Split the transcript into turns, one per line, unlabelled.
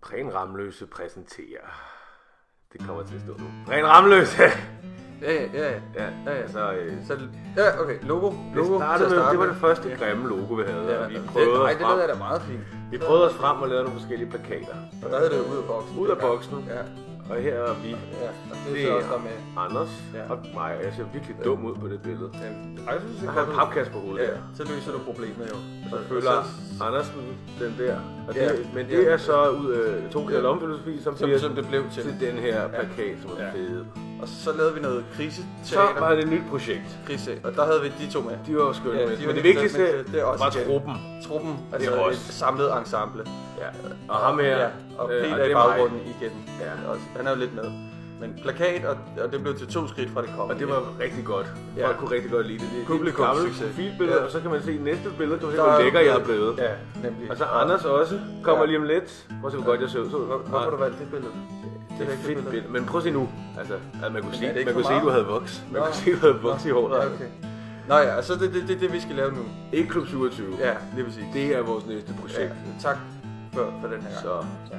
Prehn Ramløse præsenterer. Det kommer til at stå nu. Prehn Ramløse!
Okay, logo.
Det var det første grimme logo, vi havde.
Ja,
og vi prøvede
det lød da meget fint.
Vi prøvede os frem og lavede nogle forskellige plakater.
Og der hed det ud af boksen.
Ud af boksen.
Ja.
Og her er vi.
Ja, og det er også der med.
Anders og mig. Jeg ser virkelig dum ud på det billede. Jeg har en papkasse på hovedet.
Ja, så løser du problemet jo.
Så føler Andersen den der. Og men det er så ud af to kæder lommefilosofi, som
det blev til
den her plakat, som er fede.
Og så lavede vi noget kriseteater.
Så var det et nyt projekt.
Og der havde vi de to med.
De var jo skønne med. Men det vigtigste var truppen.
Truppen, altså et samlet ensemble.
Ja. Og ham her.
Og Peter i baggrunden igen. Ja. Han er jo lidt med. Men plakat, og det blev til 2 skridt fra det kom.
Og det var rigtig godt. Folk kunne rigtig godt lide det. Det er et gammelt profilbillede, og så kan man se næste billede, kan man se, hvor lækker jeg er blevet.
Ja, nemlig.
Og så Anders også kommer lige om lidt. Prøv at se, hvor godt jeg ser ud.
Hvorfor har du valgt det billede?
Det er et fedt billede. Men prøv at se nu. Altså, at man kunne se, du havde voks. Man kunne se, du havde voks i håret.
Okay. Nå ja, så det er det, vi skal lave nu.
Ikke Klub 27.
Ja, lige præcis.
Det er vores næste projekt.
Ja, tak for den her gang.
Så. Ja.